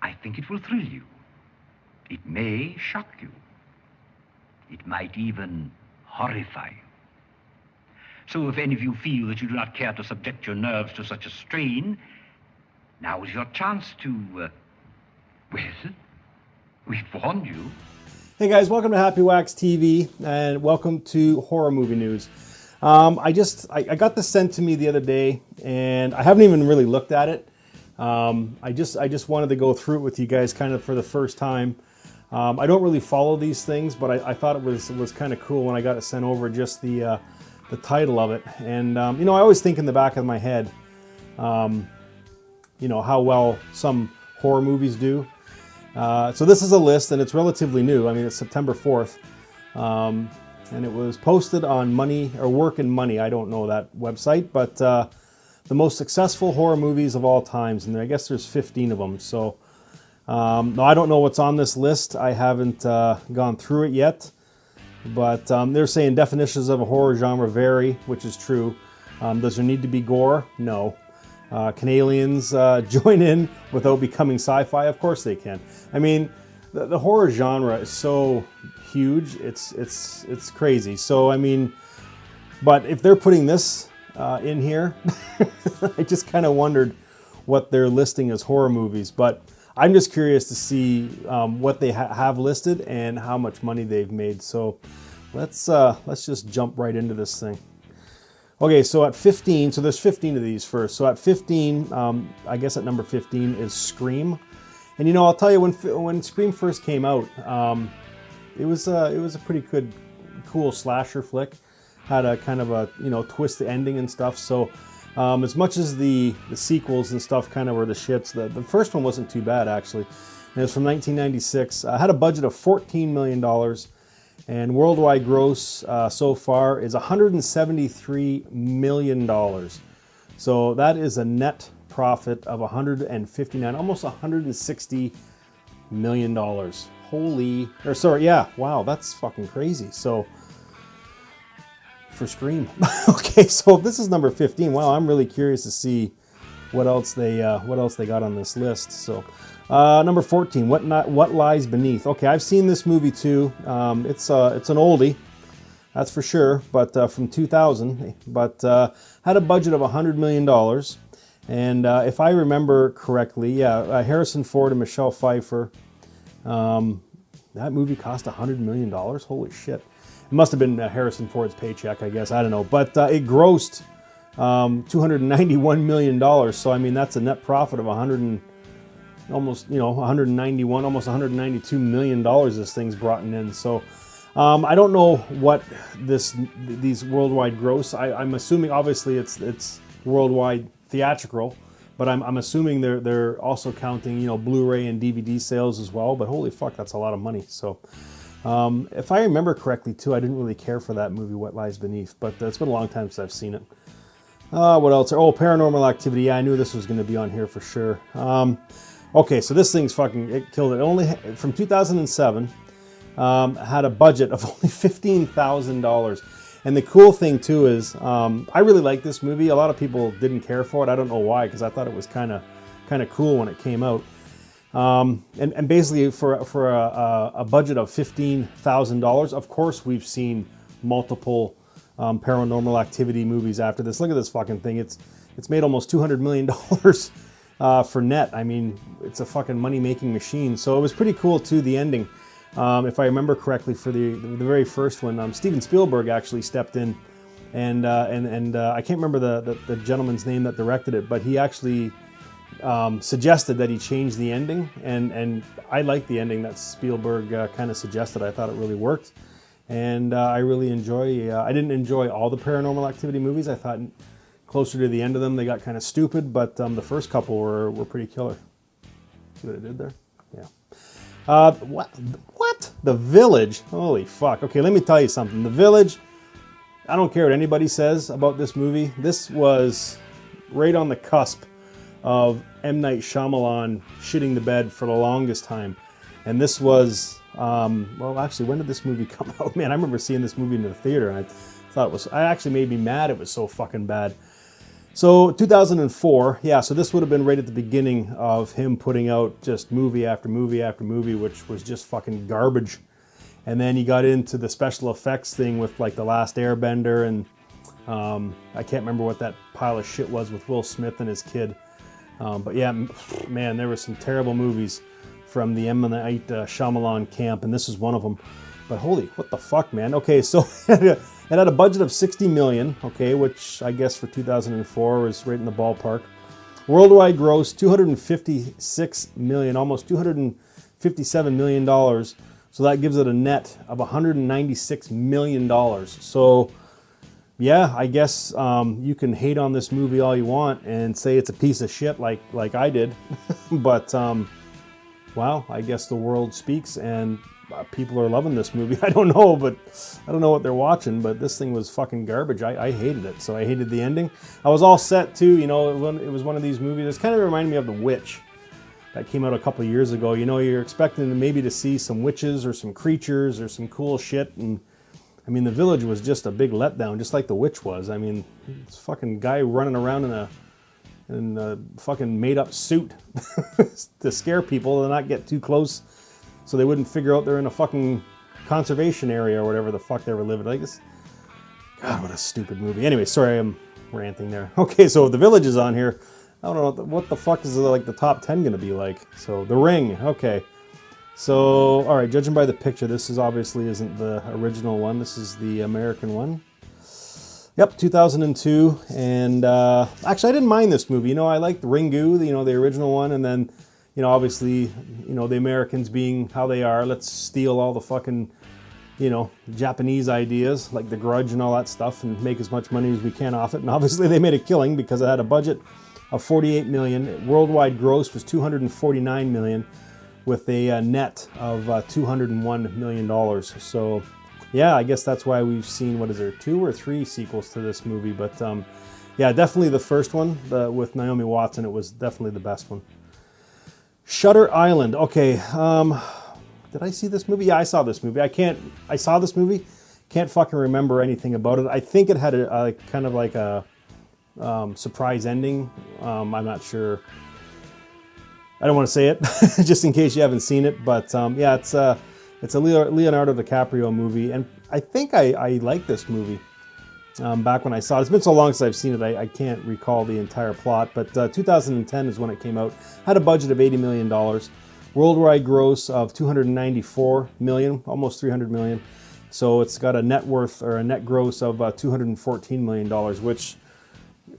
I think it will thrill you. It may shock you. It might even horrify you. So if any of you feel that you do not care to subject your nerves to such a strain, now is your chance to, well, we've warned you. Hey guys, welcome to Happywax TV and welcome to Horror Movie News. I got this sent to me the other day and I haven't even really looked at it. I just wanted to go through it with you guys kind of for the first time. I don't really follow these things, but I thought it was kind of cool when I got it sent over, just the title of it. And I always think in the back of my head, how well some horror movies do. So this is a list, and it's relatively new. I mean, it's September 4th, and it was posted on Money or Work and Money. I don't know that website, but the most successful horror movies of all times, and I guess there's 15 of them. So no, I don't know what's on this list. I haven't gone through it yet, but they're saying definitions of a horror genre vary, which is true. Does there need to be gore? No. Can aliens join in without becoming sci-fi? Of course they can. I mean, the horror genre is so huge, it's crazy. So I mean, but if they're putting this in here, I just kind of wondered what they're listing as horror movies. But I'm just curious to see what they have listed and how much money they've made. So let's just jump right into this thing. Okay, so at 15, so there's 15 of these first. So at 15, I guess at number 15 is Scream. And I'll tell you, when Scream first came out, it was a pretty good, cool slasher flick. Had a kind of a twist the ending and stuff. So as much as the sequels and stuff kind of were the shits, the first one wasn't too bad actually. And it was from 1996. Had a budget of $14 million. And worldwide gross so far is $173 million. So that is a net profit of $159, almost $160 million. Wow, that's fucking crazy. So for Scream. Okay, so this is number 15. Wow, I'm really curious to see what else they got on this list. So number 14, What Lies Beneath. Okay, I've seen this movie too. It's an oldie, that's for sure, but from 2000. But had a budget of $100 million, and if I remember correctly, Harrison Ford and Michelle Pfeiffer. That movie cost $100 million. Holy shit! It must have been Harrison Ford's paycheck, I guess. I don't know, but it grossed $291 million. So I mean, that's a net profit of almost 191, almost $192 million this thing's brought in. So I don't know what these worldwide gross. I'm assuming obviously it's worldwide theatrical, but I'm assuming they're also counting Blu-ray and DVD sales as well. But holy fuck, that's a lot of money. So if I remember correctly too, I didn't really care for that movie, What Lies Beneath, but it's been a long time since I've seen it. What else? Oh, Paranormal Activity. Yeah, I knew this was going to be on here for sure. Okay, so this thing's it killed it. Only from 2007, had a budget of only $15,000. And the cool thing too is, I really like this movie. A lot of people didn't care for it. I don't know why, because I thought it was kind of cool when it came out. And basically for a budget of $15,000, of course we've seen multiple Paranormal Activity movies after this. Look at this fucking thing. It's made almost $200 million. For net. I mean, it's a fucking money-making machine. So it was pretty cool too, the ending. If I remember correctly, for the very first one, Steven Spielberg actually stepped in, and I can't remember the gentleman's name that directed it, but he actually suggested that he change the ending, and I liked the ending that Spielberg kind of suggested. I thought it really worked, and I really enjoy. I didn't enjoy all the Paranormal Activity movies. I thought closer to the end of them, they got kind of stupid, but the first couple were pretty killer. See what I did there? Yeah. What? The Village? Holy fuck. Okay, let me tell you something. The Village, I don't care what anybody says about this movie. This was right on the cusp of M. Night Shyamalan shitting the bed for the longest time. And this was, well, actually, when did this movie come out? Man, I remember seeing this movie in the theater, and I thought it actually made me mad it was so fucking bad. So 2004, yeah, so this would have been right at the beginning of him putting out just movie after movie after movie, which was just fucking garbage. And then he got into the special effects thing with like The Last Airbender, and I can't remember what that pile of shit was with Will Smith and his kid. But yeah, man, there were some terrible movies from the M. Night Shyamalan camp, and this is one of them. But holy, what the fuck, man? Okay, so it had a budget of $60 million, okay, which I guess for 2004 was right in the ballpark. Worldwide gross, $256 million, almost $257 million. So that gives it a net of $196 million. So yeah, I guess you can hate on this movie all you want and say it's a piece of shit like I did. But wow, I guess the world speaks and people are loving this movie. I don't know, but I don't know what they're watching, but this thing was fucking garbage. I hated it. So I hated the ending. I was all set too, you know, it was one of these movies. It kind of reminded me of The Witch. That came out a couple of years ago. You know, you're expecting maybe to see some witches or some creatures or some cool shit. And I mean, The Village was just a big letdown, just like The Witch was. I mean, this fucking guy running around in a fucking made up suit to scare people and not get too close so they wouldn't figure out they're in a fucking conservation area or whatever the fuck they were living. Like this, God, what a stupid movie. Anyway, sorry, I'm ranting there. Okay, so The Village is on here. I don't know, what the fuck is like the top 10 going to be like? So, The Ring, okay. So, all right, judging by the picture, this is obviously isn't the original one. This is the American one. Yep, 2002. And actually, I didn't mind this movie. You know, I liked Ringu, you know, the original one. And then, you know, obviously, you know, the Americans being how they are, let's steal all the fucking, you know, Japanese ideas, like The Grudge and all that stuff, and make as much money as we can off it. And obviously, they made a killing because it had a budget of $48 million. Worldwide gross was $249 million with a net of $201 million. So yeah, I guess that's why we've seen, what is there, 2 or 3 sequels to this movie. But yeah, definitely the first one with Naomi Watts, and it was definitely the best one. Shutter Island. Okay, did I see this movie? Yeah, I saw this movie. I saw this movie. Can't fucking remember anything about it. I think it had a kind of like a surprise ending. I'm not sure. I don't want to say it just in case you haven't seen it, but yeah, it's a Leonardo DiCaprio movie, and I think I like this movie back when I saw it. It's been so long since I've seen it, I can't recall the entire plot, but 2010 is when it came out. Had a budget of $80 million. Worldwide gross of $294 million, almost $300 million. So it's got a net worth or a net gross of $214 million, which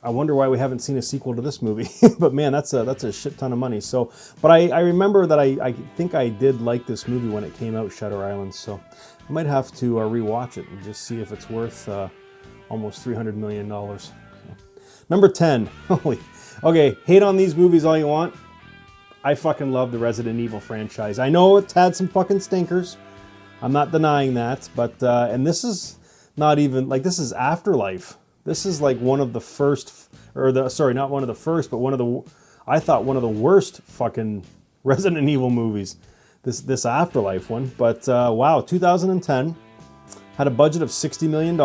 I wonder why we haven't seen a sequel to this movie. But man, that's a shit ton of money. So, but I remember that I think I did like this movie when it came out, Shutter Island. So I might have to rewatch it and just see if it's worth almost $300 million. So. Number 10. Holy. Okay, hate on these movies all you want. I fucking love the Resident Evil franchise. I know it's had some fucking stinkers. I'm not denying that. But, and this is not even, like, this is Afterlife. This is like one of the first, sorry, not one of the first, but I thought one of the worst fucking Resident Evil movies. This Afterlife one. But wow, 2010, had a budget of $60 million,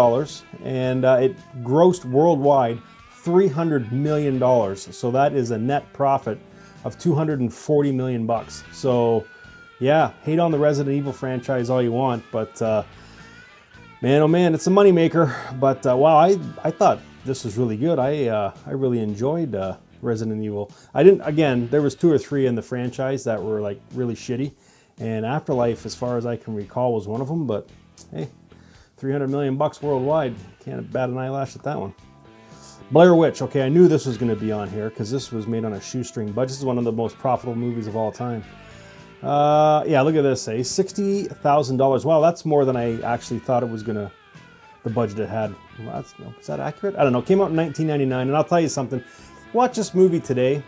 and it grossed worldwide $300 million. So that is a net profit of $240 million bucks. So yeah, hate on the Resident Evil franchise all you want, but man, oh man, it's a moneymaker. But wow, I thought this was really good. I really enjoyed Resident Evil. Again, there was 2 or 3 in the franchise that were like really shitty, and Afterlife, as far as I can recall, was one of them. But hey, $300 million bucks worldwide, can't bat an eyelash at that one. Blair Witch. Okay, I knew this was going to be on here because this was made on a shoestring budget. This is one of the most profitable movies of all time. Yeah, look at this, $60,000. Wow, that's more than I actually thought it was gonna, the budget it had. Well, is that accurate? I don't know. It came out in 1999, and I'll tell you something. Watch this movie today,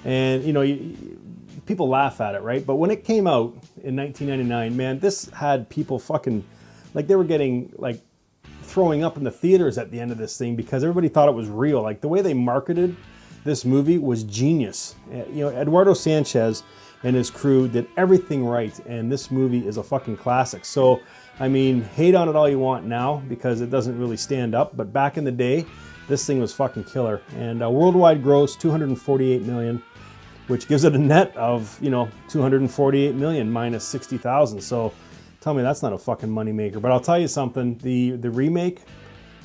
and you know, people laugh at it, right? But when it came out in 1999, man, this had people fucking, like, they were getting like throwing up in the theaters at the end of this thing because everybody thought it was real. Like, the way they marketed this movie was genius. You know, Eduardo Sanchez and his crew did everything right, and this movie is a fucking classic. So, I mean, hate on it all you want now because it doesn't really stand up, but back in the day, This thing was fucking killer. And worldwide gross, 248 million, which gives it a net of, 248 million minus 60,000. So tell me that's not a fucking moneymaker. But I'll tell you something, the remake,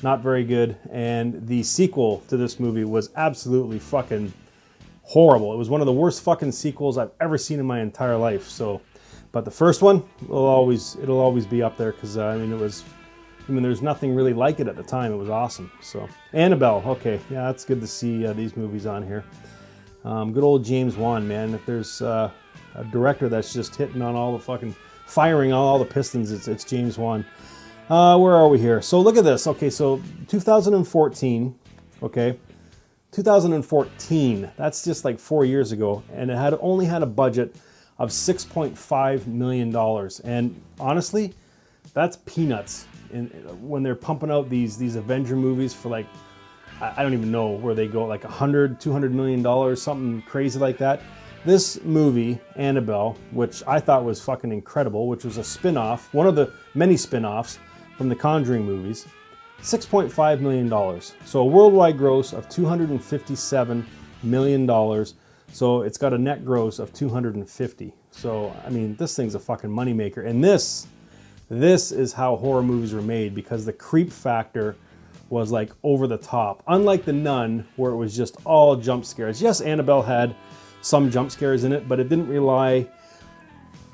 not very good. And the sequel to this movie was absolutely fucking horrible. It was one of the worst fucking sequels I've ever seen in my entire life. So, but the first one, it'll always be up there because there's nothing really like it at the time. It was awesome. So, Annabelle, okay, yeah, it's good to see these movies on here. Good old James Wan, man. If there's a director that's just hitting on all the fucking, firing on all the pistons, it's James Wan. Where are we here? So look at this. Okay, so 2014, okay, 2014, that's just like 4 years ago, and it only had a budget of $6.5 million. And honestly, that's peanuts when they're pumping out these Avenger movies for like, I don't even know where they go, like $200 million, something crazy like that. This movie, Annabelle, which I thought was fucking incredible, which was a spin-off, one of the many spin-offs from the Conjuring movies, $6.5 million. So a worldwide gross of $257 million. So it's got a net gross of 250. So, I mean, this thing's a fucking moneymaker. And this is how horror movies were made, because the creep factor was like over the top. Unlike The Nun, where it was just all jump scares. Yes, Annabelle had some jump scares in it, but it didn't rely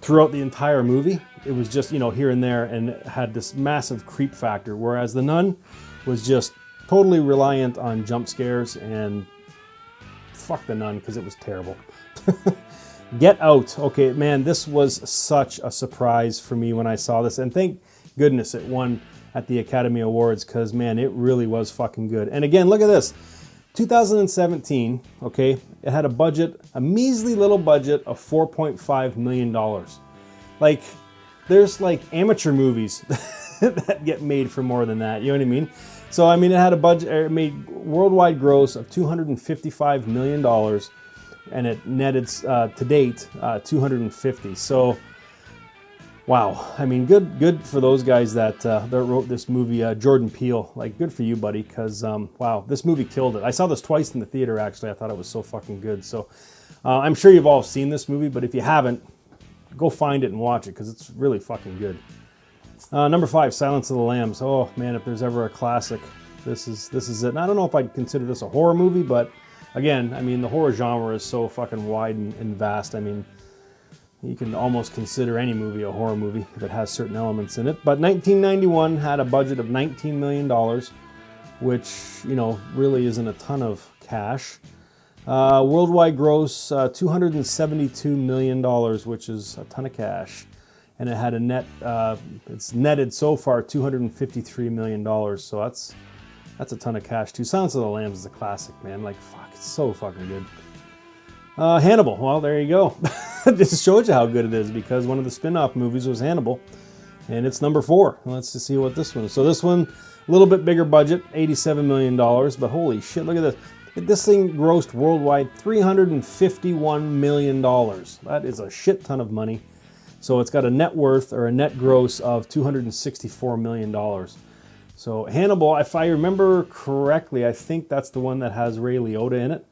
throughout the entire movie. It was just, here and there, and it had this massive creep factor, whereas The Nun was just totally reliant on jump scares, and fuck The Nun, because it was terrible. Get Out. Okay, man, this was such a surprise for me when I saw this, and thank goodness it won at the Academy Awards, because, man, it really was fucking good. And again, look at this. 2017, okay, it had a measly little budget of $4.5 million. Like, there's like amateur movies that get made for more than that, you know what I mean? So, I mean, it had it made worldwide gross of $255 million, and it netted, to date, 250. So, wow. I mean, good for those guys that wrote this movie, Jordan Peele. Like, good for you, buddy, because, wow, this movie killed it. I saw this twice in the theater, actually. I thought it was so fucking good. So, I'm sure you've all seen this movie, but if you haven't, go find it and watch it, because it's really fucking good. Number 5, Silence of the Lambs. Oh, man, if there's ever a classic, this is it. And I don't know if I'd consider this a horror movie, but, again, I mean, the horror genre is so fucking wide and vast. I mean, you can almost consider any movie a horror movie if it has certain elements in it. But 1991 had a budget of $19 million, which, really isn't a ton of cash. Worldwide gross, $272 million, which is a ton of cash. And it had a net, it's netted so far $253 million. So that's a ton of cash too. Silence of the Lambs is a classic, man. Like, fuck, it's so fucking good. Hannibal, well, there you go. Just showed you how good it is, because one of the spin-off movies was Hannibal, and it's number 4. Let's just see what this one is. So this one, a little bit bigger budget, $87 million, but holy shit, look at this. This thing grossed worldwide $351 million. That is a shit ton of money. So it's got a net worth, or a net gross, of $264 million. So Hannibal, if I remember correctly, I think that's the one that has Ray Liotta in it.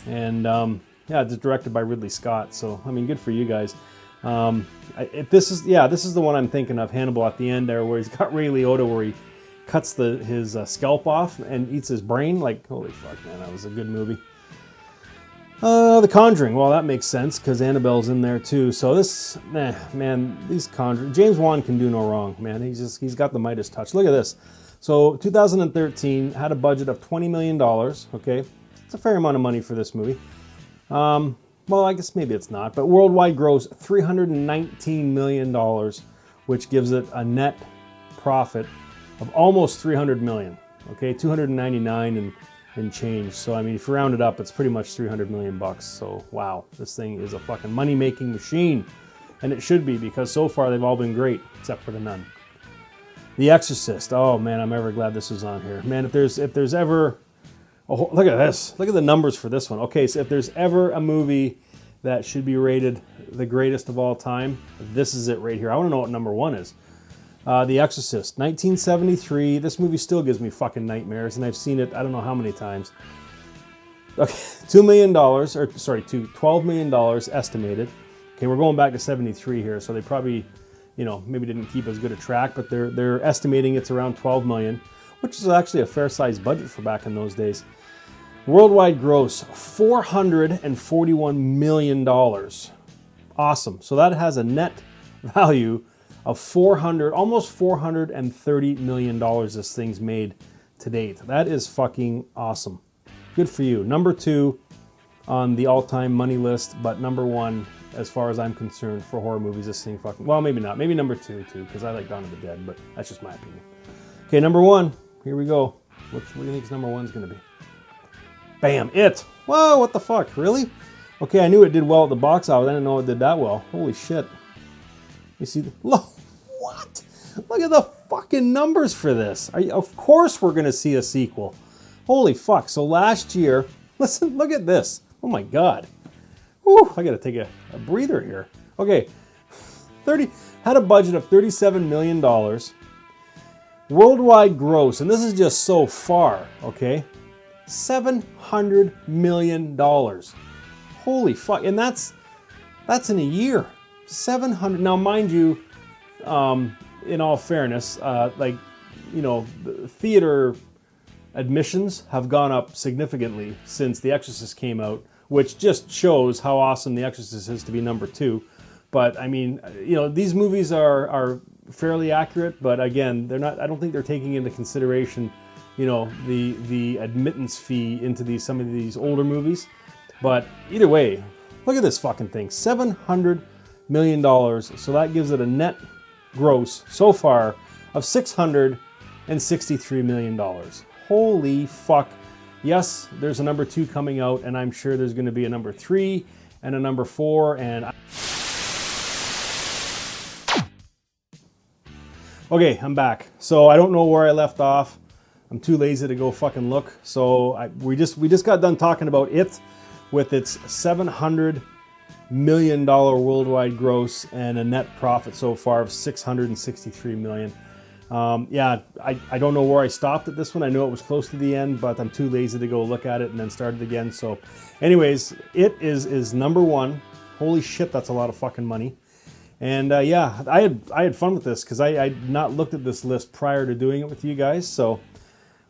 And yeah, it's directed by Ridley Scott. So, I mean, good for you guys. This is the one I'm thinking of, Hannibal, at the end there, where he's got Ray Liotta, where he cuts his scalp off and eats his brain. Like, holy fuck, man, that was a good movie. The Conjuring, well, that makes sense, because Annabelle's in there too. So this, man, these Conjuring, James Wan can do no wrong, man. He's got the Midas touch. Look at this. So 2013 had a budget of $20 million. Okay, it's a fair amount of money for this movie. Well, I guess maybe it's not, but worldwide gross $319 million, which gives it a net profit of almost $300 million. Okay, 299 and change. So, I mean, if you round it up, it's pretty much $300 million bucks. So, wow, this thing is a fucking money-making machine. And it should be, because so far they've all been great, except for The Nun. The Exorcist. Oh, man, I'm ever glad this was on here. Man, if there's ever... Oh, look at this. Look at the numbers for this one. Okay, so if there's ever a movie that should be rated the greatest of all time, this is it right here. I want to know what number 1 is. The Exorcist, 1973. This movie still gives me fucking nightmares, and I've seen it I don't know how many times. Okay, $2 million, or sorry, $12 million estimated. Okay, we're going back to 73 here, so they probably, you know, maybe didn't keep as good a track, but they're estimating it's around 12 million, which is actually a fair-sized budget for back in those days. Worldwide gross, $441 million. Awesome. So that has a net value of almost $430 million this thing's made to date. That is fucking awesome. Good for you. Number 2 on the all-time money list, but number 1, as far as I'm concerned, for horror movies, this thing fucking... Well, maybe not. Maybe number 2, too, because I like Dawn of the Dead, but that's just my opinion. Okay, number 1. Here we go. What do you think number 1's going to be? Bam! It! Whoa, what the fuck? Really? Okay, I knew it did well at the box office. I didn't know it did that well. Holy shit. You see... Look! What? Look at the fucking numbers for this. Of course we're going to see a sequel. Holy fuck. So last year... Listen, look at this. Oh my god. Whew, I got to take a breather here. Okay. Had a budget of $37 million. Worldwide gross, and this is just so far, okay? $700 million. Holy fuck. And that's in a year. 700. Now, mind you, in all fairness, like, you know, the theater admissions have gone up significantly since The Exorcist came out, which just shows how awesome The Exorcist is to be number 2. But I mean, you know, these movies are fairly accurate, but again, they're not. I don't think they're taking into consideration, you know, the admittance fee into some of these older movies. But either way, look at this fucking thing, $700 million. So that gives it a net gross so far of $663 million. Holy fuck. Yes, there's a number 2 coming out, and I'm sure there's going to be a number 3 and a number 4, and... Okay, I'm back. So I don't know where I left off. I'm too lazy to go fucking look. So we just got done talking about it with its $700 million worldwide gross and a net profit so far of $663 million. Yeah, I don't know where I stopped at this one. I know it was close to the end, but I'm too lazy to go look at it and then start it again. So anyways, it is number 1. Holy shit, that's a lot of fucking money. And yeah, I had fun with this because I had not looked at this list prior to doing it with you guys. So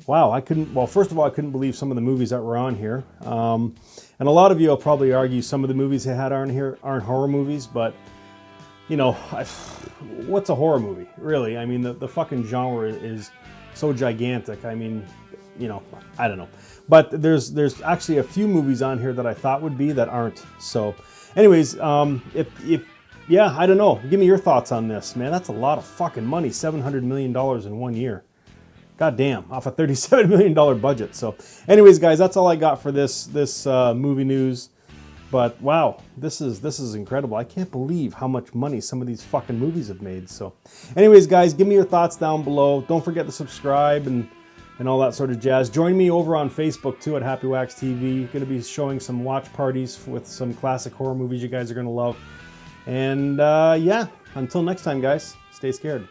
wow, well, first of all, I couldn't believe some of the movies that were on here. And a lot of you will probably argue some of the movies they had on here aren't horror movies, but you know, what's a horror movie, really? I mean, the fucking genre is so gigantic. I mean, you know, I don't know. But there's actually a few movies on here that I thought would be that aren't. So anyways, yeah, I don't know. Give me your thoughts on this, man. That's a lot of fucking money, $700 million in 1 year. God damn, off a $37 million budget. So anyways, guys, that's all I got for this movie news. But wow, this is incredible. I can't believe how much money some of these fucking movies have made. So anyways, guys, give me your thoughts down below. Don't forget to subscribe and all that sort of jazz. Join me over on Facebook too at Happywax TV. Going to be showing some watch parties with some classic horror movies you guys are going to love. And yeah, until next time, guys, stay scared.